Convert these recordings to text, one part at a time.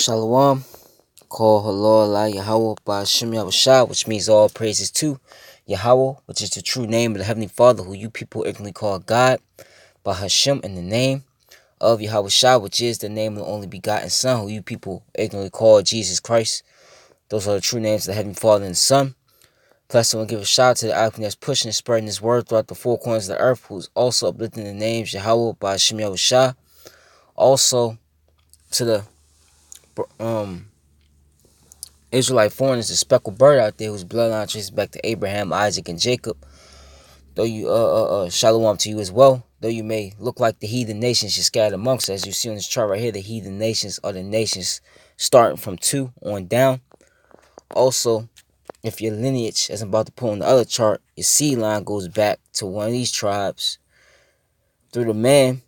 Shalom, call Halal La Yahweh by Hashem Yahushua, which means all praises to Yahweh, which is the true name of the Heavenly Father, who you people ignorantly call God, by Hashem in the name of Yahushua, which is the name of the only begotten Son, who you people ignorantly call Jesus Christ. Those are the true names of the Heavenly Father and the Son. Plus, I want to give a shout out to the Alchemy that's pushing and spreading this word throughout the four corners of the earth, who's also uplifting the names Yahweh by Hashem Yahushua. Also, to the Israelite foreigners, the speckled bird out there whose bloodline traces back to Abraham, Isaac, and Jacob. Though you, shalom to you as well. Though you may look like the heathen nations you're scattered amongst, as you see on this chart right here, the heathen nations are the nations starting from 2 on down. Also, if your lineage, as I'm about to put on the other chart, your seed line goes back to one of these tribes through the man,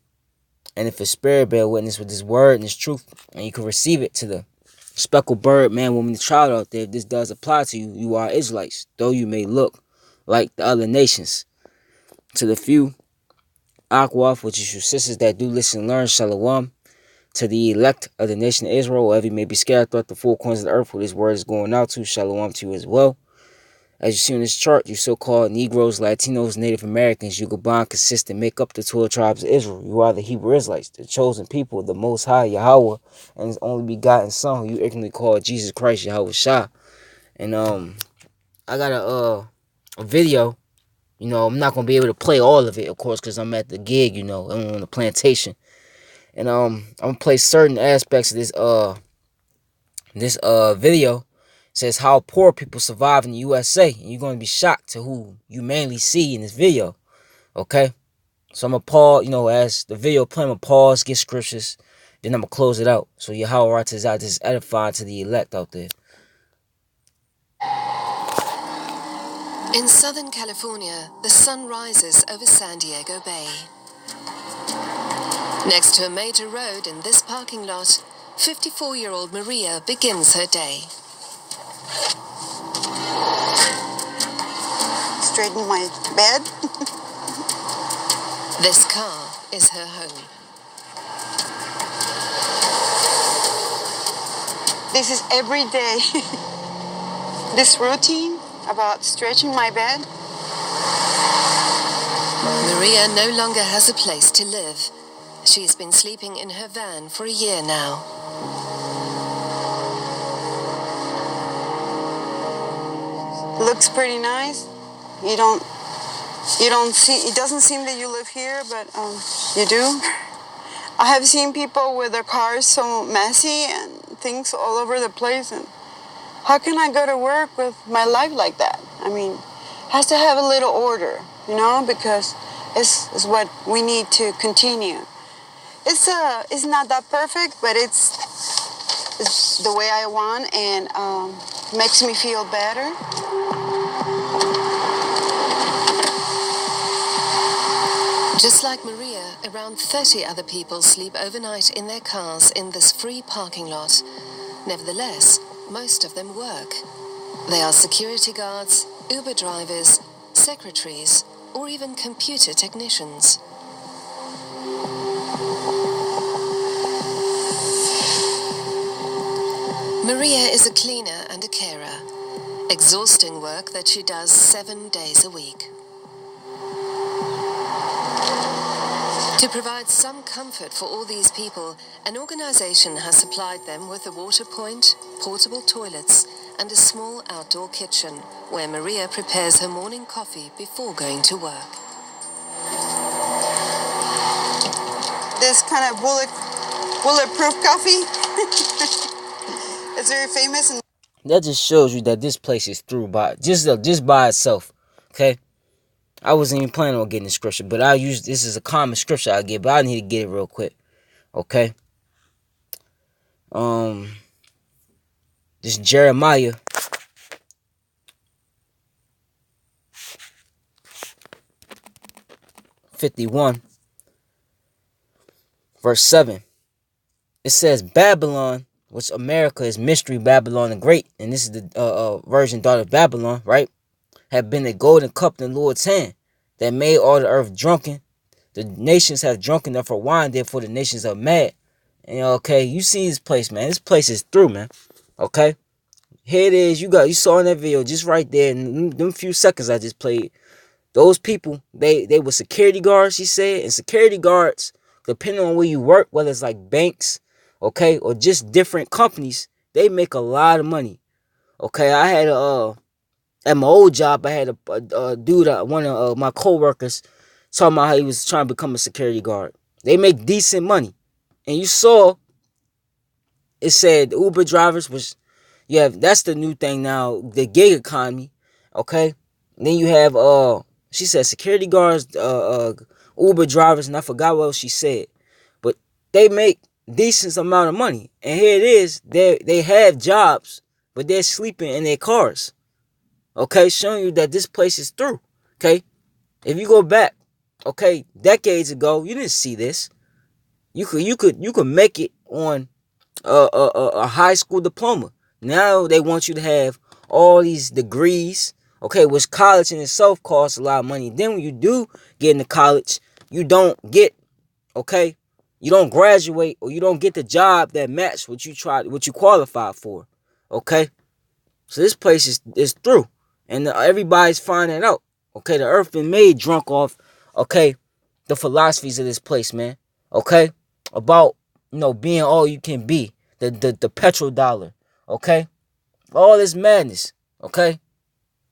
and if a spirit bear witness with this word and this truth, and you can receive it to the speckled bird, man, woman, the child out there, if this does apply to you, you are Israelites, though you may look like the other nations. To the few, Akwaf, which is your sisters that do listen and learn, Shalom. To the elect of the nation of Israel, wherever you may be scattered throughout the four corners of the earth, where this word is going out to, Shalom to you as well. As you see on this chart, you so-called Negroes, Latinos, Native Americans, Yugoban, consist and make up the 12 tribes of Israel. You are the Hebrew Israelites, the chosen people, the Most High, Yahweh, and His only begotten Son, who you ignorantly call Jesus Christ, Yahweh Shah. And I got a video. You know, I'm not gonna be able to play all of it, of course, because I'm at the gig. You know, I'm on the plantation, and I'm gonna play certain aspects of this video. Says how poor people survive in the USA, and you're going to be shocked to who you mainly see in this video. Okay, so I'm gonna pause, you know, as the video play, I'm gonna pause, get scriptures, then I'm gonna close it out. So Yahweh writes this out, this is edifying to the elect out there. In Southern California, the sun rises over San Diego Bay. Next to a major road in this parking lot, 54-year-old Maria begins her day. Straighten my bed. This car is her home. This is every day. This routine about stretching my bed. Maria no longer has a place to live. She's been sleeping in her van for a year now. Looks pretty nice. You don't see, it doesn't seem that you live here, but you do. I have seen people with their cars so messy and things all over the place, and how can I go to work with my life like that? I mean, it has to have a little order, you know, because it's what we need to continue. It's not that perfect, but it's the way I want, and makes me feel better. Just like Maria, around 30 other people sleep overnight in their cars in this free parking lot. Nevertheless, most of them work. They are security guards, Uber drivers, secretaries, or even computer technicians. Maria is a cleaner and a carer, exhausting work that she does 7 days a week. To provide some comfort for all these people, an organization has supplied them with a water point, portable toilets, and a small outdoor kitchen where Maria prepares her morning coffee before going to work. This kind of bulletproof coffee. It's very famous. And That just shows you that this place is through by just by itself. Okay, I wasn't even planning on getting the scripture, but this is a common scripture I get, but I need to get it real quick. Okay. This Jeremiah 51, verse 7. It says, Babylon, which America is Mystery Babylon the Great, and this is the virgin daughter of Babylon, right? Have been a golden cup in the Lord's hand that made all the earth drunken. The nations have drunken of her wine, therefore the nations are mad. And okay, you see this place, man. This place is through, man. Okay, here it is. You saw in that video just right there in them few seconds I just played. Those people, they were security guards, she said, and security guards, depending on where you work, whether it's like banks, okay, or just different companies, they make a lot of money. Okay, I had at my old job, I had a dude, one of my coworkers, talking about how he was trying to become a security guard. They make decent money, and you saw it said Uber drivers was, yeah, that's the new thing now, the gig economy. Okay, and then you have she said security guards, Uber drivers, and I forgot what else she said, but they make decent amount of money. And here it is, they have jobs, but they're sleeping in their cars. Okay, showing you that this place is through. Okay, if you go back, okay, decades ago, you didn't see this. You could make it on a high school diploma. Now they want you to have all these degrees, okay, which college in itself costs a lot of money. Then when you do get into college, you don't get, okay, you don't graduate, or you don't get the job that match what you qualified for. Okay, so this place is through, and everybody's finding out. Okay, the earth been made drunk off, okay, the philosophies of this place, man. Okay, about, being all you can be, the petrodollar. Okay, all this madness. Okay,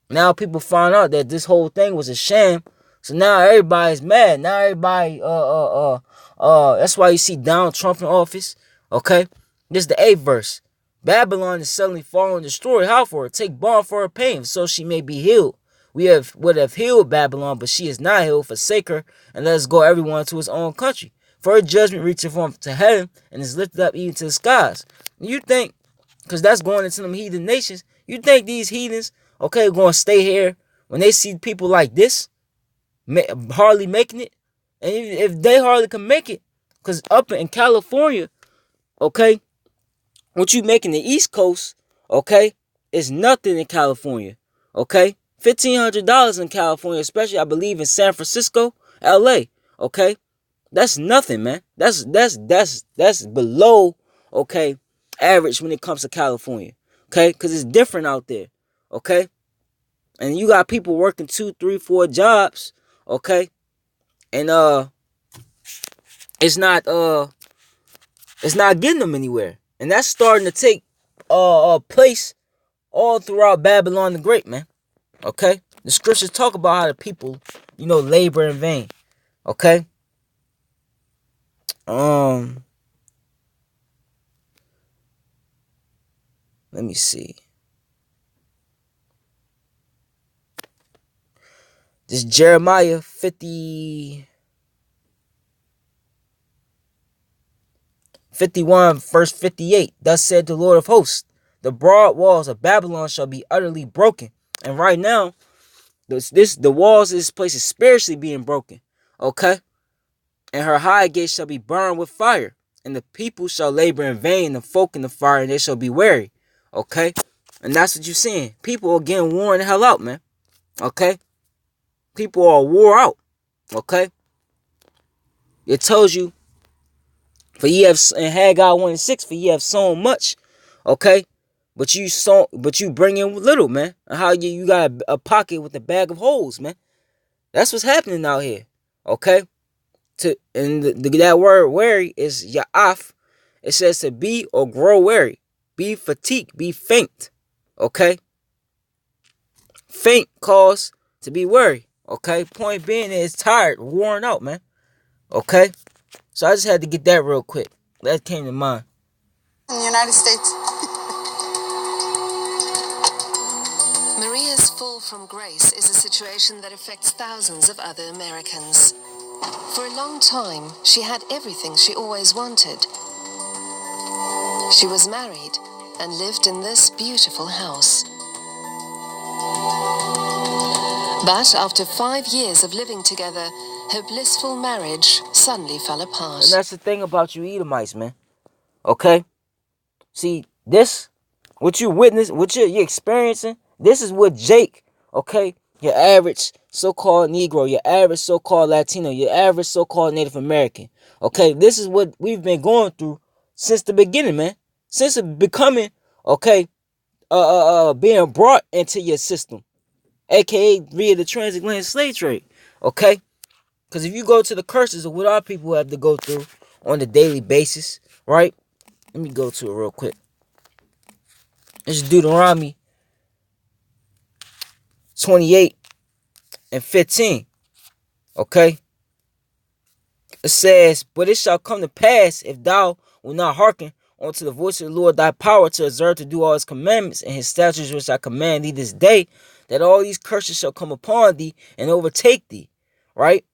now people find out that this whole thing was a sham. So now everybody's mad. Now everybody that's why you see Donald Trump in office. Okay, this is the 8th verse. Babylon is suddenly fallen, destroyed. How for her? Take balm for her pain, so she may be healed. We would have healed Babylon, but she is not healed. Forsake her, and let us go everyone to his own country. For her judgment reacheth from to heaven, and is lifted up even to the skies. You think, because that's going into them heathen nations, you think these heathens, okay, going to stay here when they see people like this hardly making it? And if they hardly can make it, because up in California, okay, what you make in the East Coast, okay, is nothing in California. Okay, $1,500 in California, especially I believe in San Francisco, LA. Okay, that's nothing, man. That's below, okay, average when it comes to California. Okay, because it's different out there. Okay, and you got people working 2, 3, 4 jobs. Okay, and it's not getting them anywhere. And that's starting to take place all throughout Babylon the Great, man. Okay? The scriptures talk about how the people, labor in vain. Okay? Let me see. This Jeremiah 51, verse 58. Thus said the Lord of hosts, the broad walls of Babylon shall be utterly broken. And right now, the walls of this place is spiritually being broken. Okay? And her high gates shall be burned with fire. And the people shall labor in vain, the folk in the fire, and they shall be weary. Okay? And that's what you're seeing. People are getting worn the hell out, man. Okay? People are wore out. Okay? It tells you, for ye have, in Haggai 1:6, for ye have sown much. Okay? But you bring in little, man. And how you got a pocket with a bag of holes, man. That's what's happening out here. Okay? That word weary is ya'af. It says to be or grow weary. Be fatigued. Be faint. Okay? Faint cause to be weary. Okay? Point being is tired, worn out, man. Okay? So I just had to get that real quick. That came to mind. In the United States. Maria's fall from grace is a situation that affects thousands of other Americans. For a long time, she had everything she always wanted. She was married and lived in this beautiful house. But after 5 years of living together, her blissful marriage suddenly fell apart. And that's the thing about you Edomites, man. Okay? See, this, what you witness, what you're experiencing, this is what Jake, okay, your average so-called Negro, your average so-called Latino, your average so-called Native American, okay, this is what we've been going through since the beginning, man. Since it becoming, okay, being brought into your system, aka via the transatlantic slave trade, okay? Because if you go to the curses of what our people have to go through on a daily basis, right? Let me go to it real quick. It's Deuteronomy 28 and 15, okay? It says, but it shall come to pass, if thou wilt not hearken unto the voice of the Lord thy power, to observe to do all his commandments and his statutes which I command thee this day, that all these curses shall come upon thee and overtake thee, right?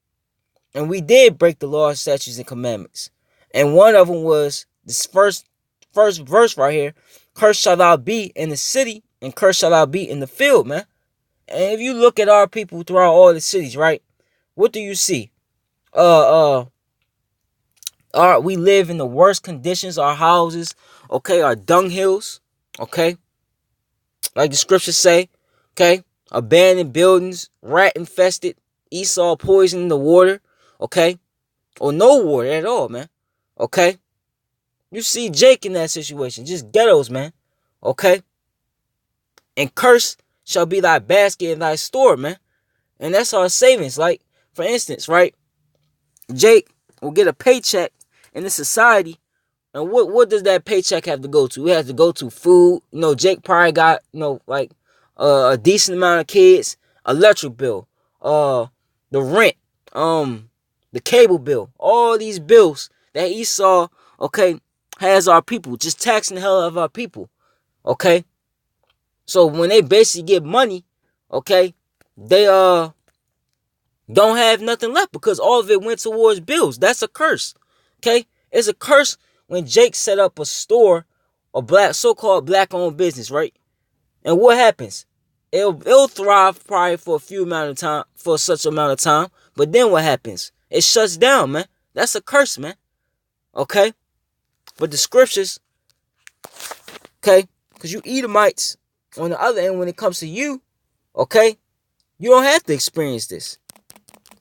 And we did break the law, statutes, and commandments. And one of them was this first verse right here. Cursed shall thou be in the city, and cursed shall thou be in the field, man. And if you look at our people throughout all the cities, right? What do you see? We live in the worst conditions. Our houses, okay, are dunghills, okay, like the scriptures say, okay, abandoned buildings, rat infested, esau poisoning the water, okay, or no water at all, man, okay. You see Jake in that situation, just ghettos, man, okay. And curse shall be thy basket and thy store, man, and that's our savings. Like, for instance, right, Jake will get a paycheck in this society. And what does that paycheck have to go to? It has to go to food. You know, Jake probably got, like a decent amount of kids, electric bill, the rent, the cable bill, all these bills that Esau, okay, has our people, just taxing the hell out of our people. Okay. So when they basically get money, okay, they don't have nothing left because all of it went towards bills. That's a curse. Okay? It's a curse when Jake set up a store, a so-called black-owned business, right? And what happens? It'll thrive probably for such amount of time. But then what happens? It shuts down, man. That's a curse, man. Okay? But the scriptures, okay, because you Edomites, on the other end, when it comes to you, okay, you don't have to experience this.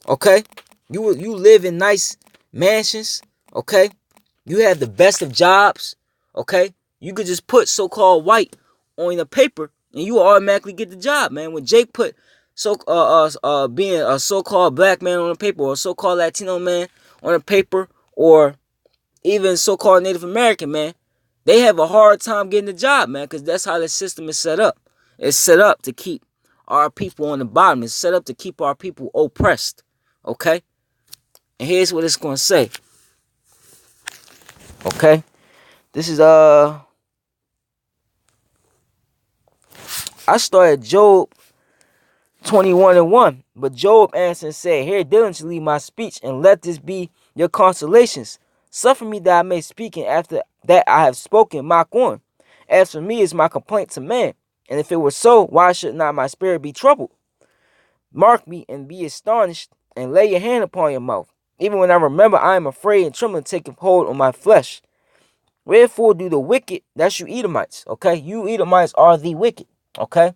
Okay? You live in nice mansions, okay? You have the best of jobs, okay? You could just put so-called white on the paper and you automatically get the job, man. When Jake put being a so-called black man on the paper, or a so-called Latino man on the paper, or even so-called Native American man, they have a hard time getting the job, man, because that's how the system is set up. It's set up to keep our people on the bottom. It's set up to keep our people oppressed. Okay? And here's what it's going to say. Okay? This is, I started Job 21:1. But Job answered and said, hear diligently my speech, and let this be your consolations. Suffer me that I may speak, and after that I have spoken, mock on. As for me is my complaint to man, and if it were so, why should not my spirit be troubled? Mark me and be astonished, and lay your hand upon your mouth. Even when I remember, I am afraid and trembling taking hold on my flesh. Wherefore do the wicked, that's you Edomites, okay? You Edomites are the wicked, okay?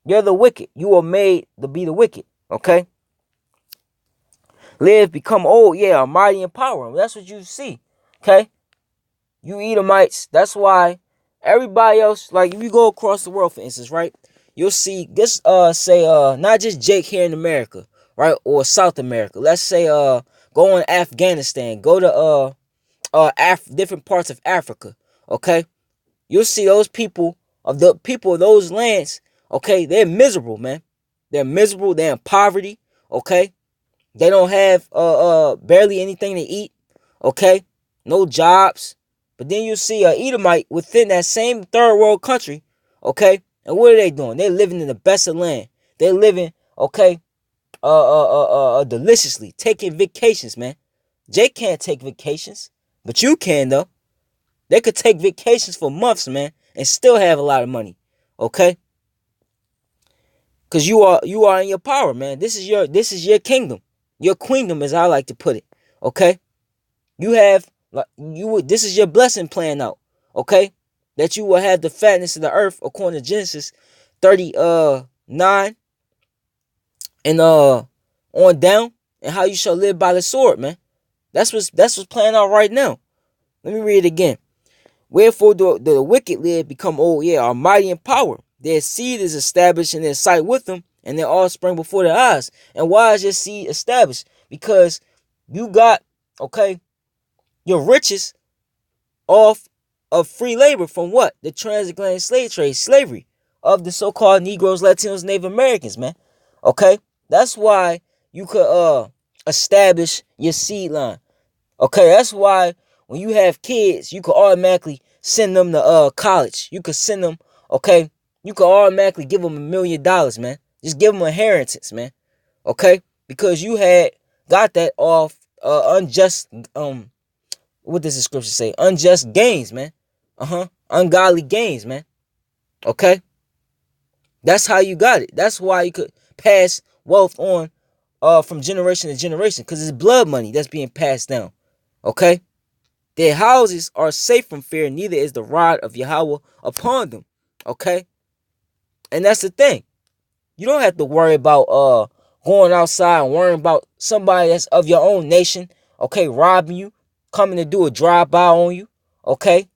You're the wicked. You are made to be the wicked, okay? Live, become old, yeah, are mighty in power. That's what you see, okay? You Edomites, that's why everybody else, like if you go across the world, for instance, right? You'll see this, not just Jake here in America, right? Or South America. Let's say, go in Afghanistan, go to, different parts of Africa, okay? You'll see those people of those lands, okay? They're miserable, man. They're miserable. They're in poverty, okay? They don't have barely anything to eat, okay? No jobs. But then you see a Edomite within that same third world country, okay? And what are they doing? They're living in the best of land. They're living, okay, deliciously, taking vacations, man. Jake can't take vacations, but you can though. They could take vacations for months, man, and still have a lot of money, okay? Cause you are in your power, man. This is your kingdom, your queendom, as I like to put it, okay? You have this is your blessing plan out, okay? That you will have the fatness of the earth according to Genesis 39 and on down, and how you shall live by the sword, man. That's what's playing out right now. Let me read it again. Wherefore the wicked live, become old, are mighty in power. Their seed is established in their sight with them, and their offspring before their eyes. And why is your seed established? Because you got, okay, your riches off of free labor from what? The transatlantic slave trade, slavery of the so-called Negroes, Latinos, Native Americans, man. Okay? That's why you could establish your seed line. Okay, that's why when you have kids, you could automatically send them to college. You could send them, okay? You could automatically give them $1 million, man. Just give them an inheritance, man. Okay? Because you had got that off unjust what does the scripture say? Unjust gains, man. Ungodly gains, man. Okay? That's how you got it. That's why you could pass wealth on from generation to generation, because it's blood money that's being passed down. Okay? Their houses are safe from fear, neither is the rod of Yahweh upon them. Okay? And that's the thing. You don't have to worry about going outside and worrying about somebody that's of your own nation, okay, robbing you, coming to do a drive-by on you. Okay?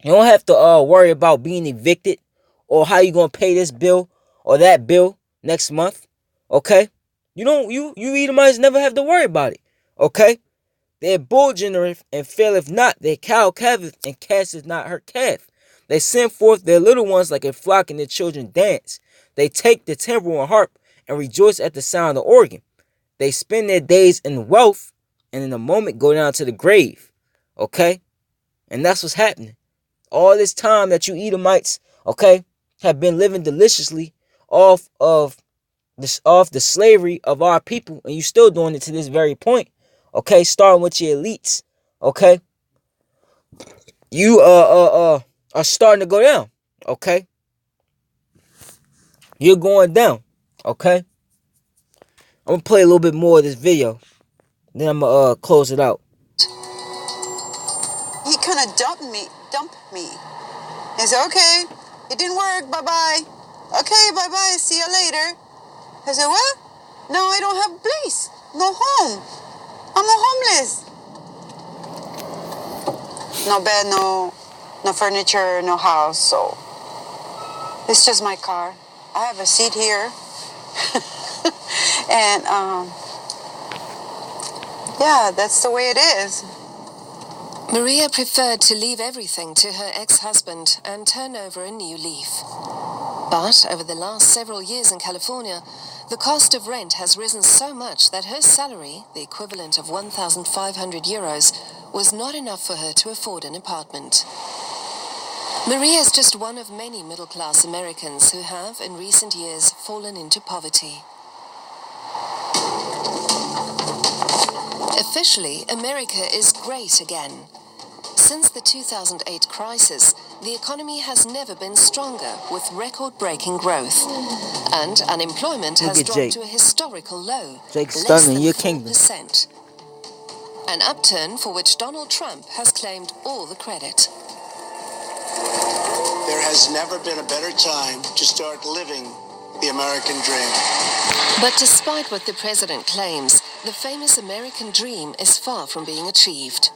You don't have to worry about being evicted or how you gonna pay this bill or that bill next month. Okay? You Edomites never have to worry about it. Okay? Their bull genereth and faileth not, their cow calveth and casteth not her calf. They send forth their little ones like a flock, and their children dance. They take the timbrel and harp and rejoice at the sound of the organ. They spend their days in wealth and in a moment go down to the grave. Okay? And that's what's happening. All this time that you Edomites, okay, have been living deliciously off the slavery of our people, and you still doing it to this very point. Okay, starting with your elites. Okay, you are starting to go down. Okay, you're going down. Okay, I'm gonna play a little bit more of this video, then I'm gonna close it out. He kind of dumped me. He said, okay, it didn't work, bye-bye. Okay, bye-bye, see you later. I said, what? No, I don't have a place, no home. I'm a homeless. No bed, no furniture, no house, so it's just my car. I have a seat here. And, yeah, that's the way it is. Maria preferred to leave everything to her ex-husband and turn over a new leaf. But over the last several years in California, the cost of rent has risen so much that her salary, the equivalent of 1,500 euros, was not enough for her to afford an apartment. Maria is just one of many middle-class Americans who have, in recent years, fallen into poverty. Officially, America is great again. Since the 2008 crisis, the economy has never been stronger, with record-breaking growth. And unemployment has dropped to a historical low, less than 4%. An upturn for which Donald Trump has claimed all the credit. There has never been a better time to start living the American dream. But despite what the president claims, the famous American dream is far from being achieved.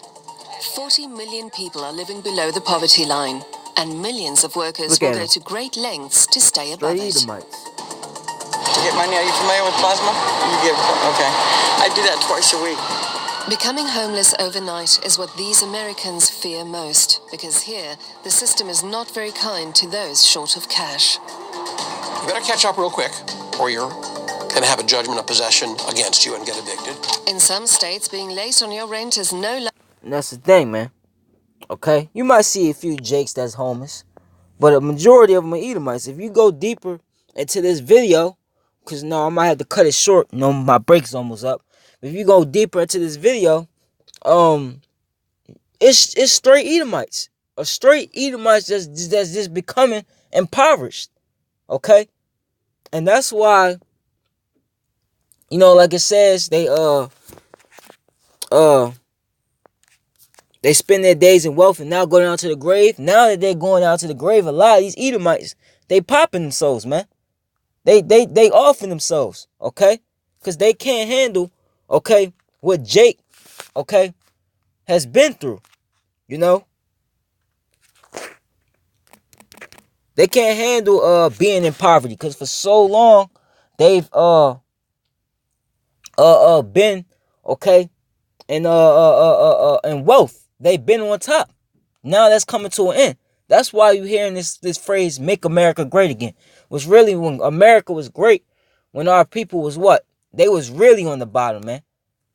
40 million people are living below the poverty line, and millions of workers will go to great lengths to stay above it. To get money, are you familiar with plasma? Okay. I do that twice a week. Becoming homeless overnight is what these Americans fear most, because here, the system is not very kind to those short of cash. You better catch up real quick, or you're going to have a judgment of possession against you and get evicted. In some states, being late on your rent is no... And that's the thing, man. Okay? You might see a few jakes that's homeless, but a majority of them are Edomites. If you go deeper into this video, because I might have to cut it short. My break's almost up. If you go deeper into this video, it's straight Edomites. A straight Edomites that's just becoming impoverished. Okay? And that's why, like it says, they spend their days in wealth and now go down to the grave. Now that they're going down to the grave, a lot of these Edomites, they popping themselves, man. They offing themselves, okay? Because they can't handle, okay, what Jake, okay, has been through. You know, they can't handle being in poverty because for so long they've been okay and wealth. They've been on top. Now that's coming to an end. That's why you hearing this phrase "Make America Great Again." Was really when America was great, when our people was what? They was really on the bottom, man.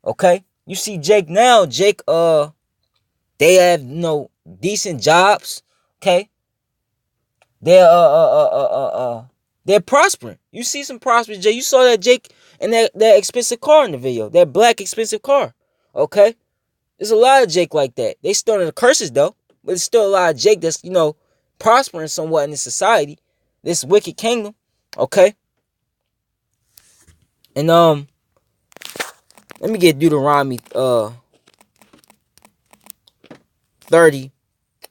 Okay? You see Jake now, they have decent jobs, okay? They're they're prospering. You see some prosperous Jake. You saw that Jake and that expensive car in the video. That black expensive car. Okay? There's a lot of Jake like that. They still in the curses though. But there's still a lot of Jake that's, prospering somewhat in this society. This wicked kingdom. Okay? And let me get Deuteronomy 30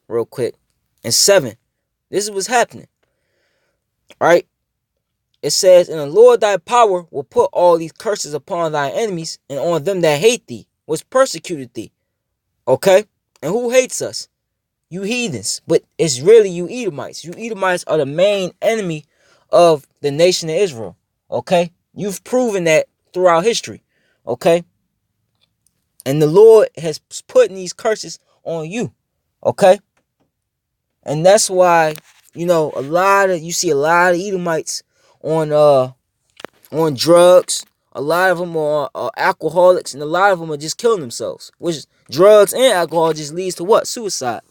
real quick. And 7. This is what's happening. Alright? It says, "And the Lord thy power will put all these curses upon thy enemies and on them that hate thee, which persecuted thee." Okay? And who hates us? You heathens. But it's really you Edomites. You Edomites are the main enemy of the nation of Israel. Okay? You've proven that throughout history. Okay? And the Lord has put these curses on you. Okay? And that's why, you see a lot of Edomites on drugs. A lot of them are alcoholics, and a lot of them are just killing themselves. Which drugs and alcohol just leads to what? Suicide.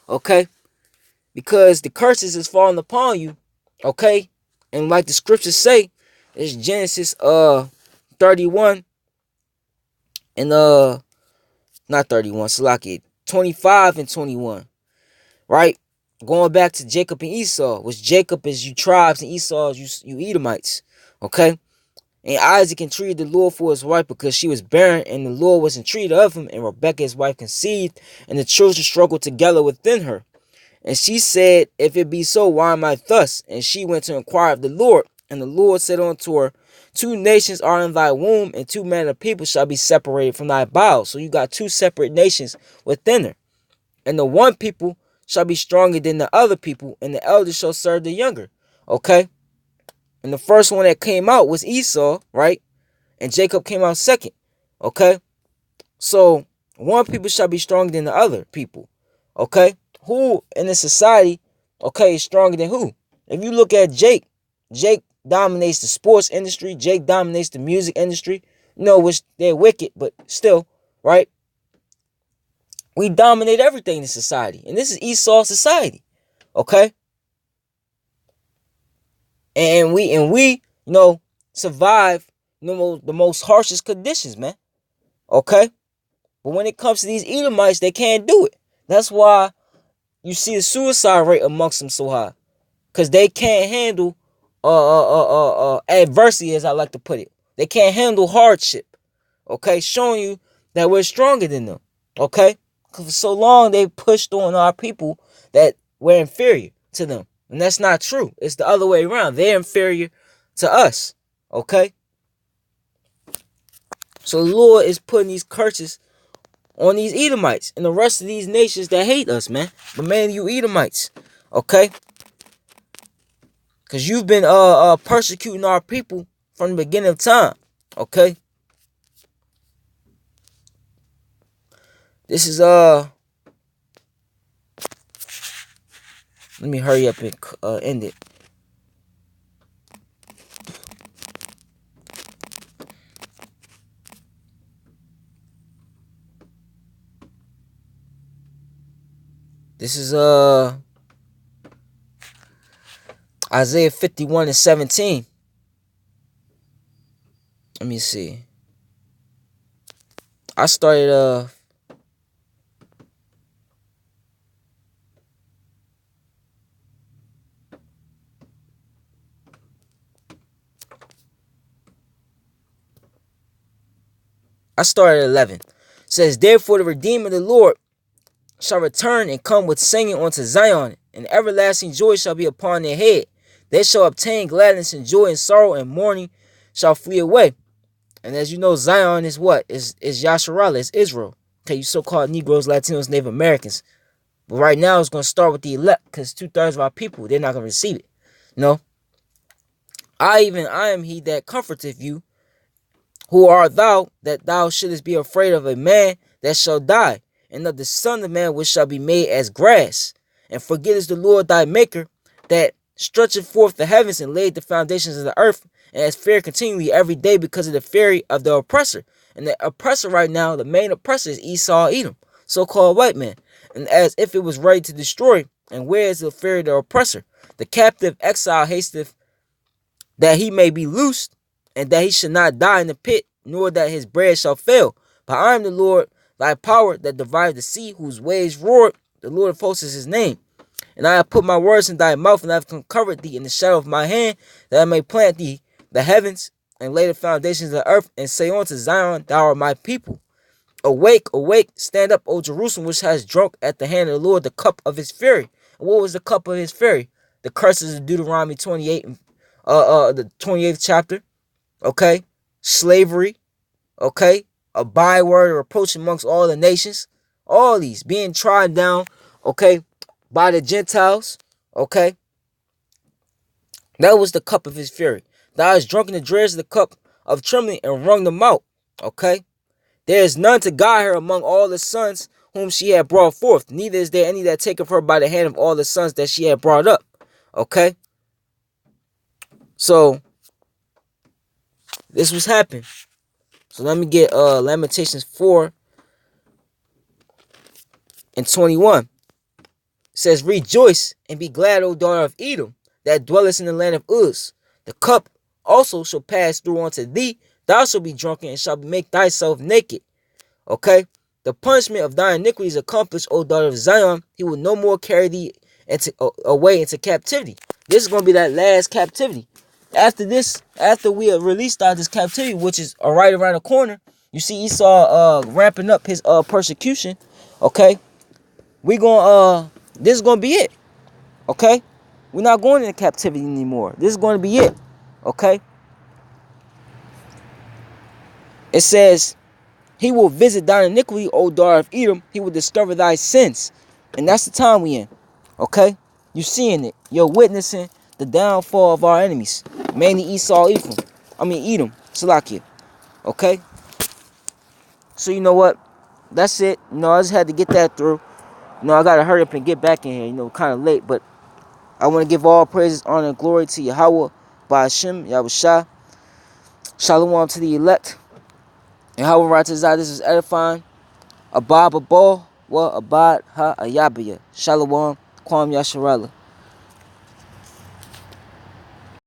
Okay? Because the curses is falling upon you. Okay? And like the scriptures say, it's Genesis 31 and not 31, Salaki, 25 and 21. Right? Going back to Jacob and Esau, which Jacob is you tribes and Esau is you Edomites. Okay? And Isaac entreated the Lord for his wife because she was barren, and the Lord was entreated of him, and Rebekah his wife conceived, and the children struggled together within her. And she said, "If it be so, why am I thus?" And she went to inquire of the Lord. And the Lord said unto her, "Two nations are in thy womb, and two manner of people shall be separated from thy bowels." So you got two separate nations within her. "And the one people shall be stronger than the other people, and the elder shall serve the younger." Okay? And the first one that came out was Esau, right? And Jacob came out second. Okay? So, one people shall be stronger than the other people. Okay? Who in the society, okay, is stronger than who? If you look at Jake dominates the sports industry. Jake dominates the music industry. Which they're wicked, but still, right? We dominate everything in society. And this is Esau society. Okay? And we survive the most harshest conditions, man. Okay? But when it comes to these Edomites, they can't do it. That's why you see the suicide rate amongst them so high. Because they can't handle adversity, as I like to put it. They can't handle hardship. Okay? Showing you that we're stronger than them. Okay? Because for so long, they pushed on our people that we're inferior to them. And that's not true. It's the other way around. They're inferior to us. Okay? So the Lord is putting these curses on these Edomites and the rest of these nations that hate us, man. But man, you Edomites. Okay? Because you've been persecuting our people from the beginning of time. Okay? This is let me hurry up and end it. This is Isaiah 51 and 17. Let me see. I started at 11. It says, "Therefore the Redeemer of the Lord shall return and come with singing unto Zion, and everlasting joy shall be upon their head. They shall obtain gladness and joy, and sorrow and mourning shall flee away." And as you know, Zion is what? Is Yasharallah, is Israel. Okay, you so-called Negroes, Latinos, Native Americans. But right now, it's going to start with the elect, because 2/3 of our people, they're not going to receive it. No. I am he that comforteth you. Who art thou, that thou shouldest be afraid of a man that shall die, and of the Son of Man which shall be made as grass? And forgettest the Lord thy Maker, that stretcheth forth the heavens and laid the foundations of the earth, and has fear continually every day because of the fury of the oppressor. And the oppressor right now, the main oppressor, is Esau Edom, so-called white man. And as if it was ready to destroy. And where is the fury of the oppressor? The captive exile hasteth that he may be loosed, and that he should not die in the pit, nor that his bread shall fail. But I am the Lord thy power, that divided the sea, whose waves roared. The Lord of hosts is his name. And I have put my words in thy mouth, and I have covered thee in the shadow of my hand, that I may plant thee the heavens, and lay the foundations of the earth, and say unto Zion, thou art my people. Awake, awake, stand up, O Jerusalem, which has drunk at the hand of the Lord the cup of his fury. And what was the cup of his fury? The curses of Deuteronomy 28, the 28th chapter. Okay, slavery. Okay, a byword, a reproach amongst all the nations. All these being trodden down. Okay, by the Gentiles. Okay, that was the cup of his fury. Thou hast drunken the dregs of the cup of trembling and wrung them out. Okay. There is none to guide her among all the sons whom she had brought forth. Neither is there any that taketh her by the hand of all the sons that she had brought up. Okay? So, this was happening. So let me get Lamentations 4 and 21. It says, rejoice and be glad, O daughter of Edom, that dwellest in the land of Uz. The cup also shall pass through unto thee. Thou shalt be drunken and shalt make thyself naked. Okay? The punishment of thine iniquity is accomplished, O daughter of Zion. He will no more carry thee away into captivity. This is going to be that last captivity. After this, after we are released out of this captivity, which is right around the corner, you see Esau ramping up his persecution. Okay? We going this is going to be it. Okay? We're not going into captivity anymore. This is going to be it. Okay? It says, he will visit thine iniquity, O daughter of Edom. He will discover thy sins. And that's the time we in. Okay? You seeing it. You're witnessing the downfall of our enemies. Mainly Edom. Salakia. Okay? So you know what? That's it. You know, I just had to get that through. You know, I gotta hurry up and get back in here. You know, kind of late. But I want to give all praises, honor, and glory to Yahweh, Ba'ashem, Yahushua. Shalom to the elect. And Yahweh Ratazah, this is edifying. Abad Babal, wa Abad Ha Ayabiya. Shalom, Kwam Yasharala.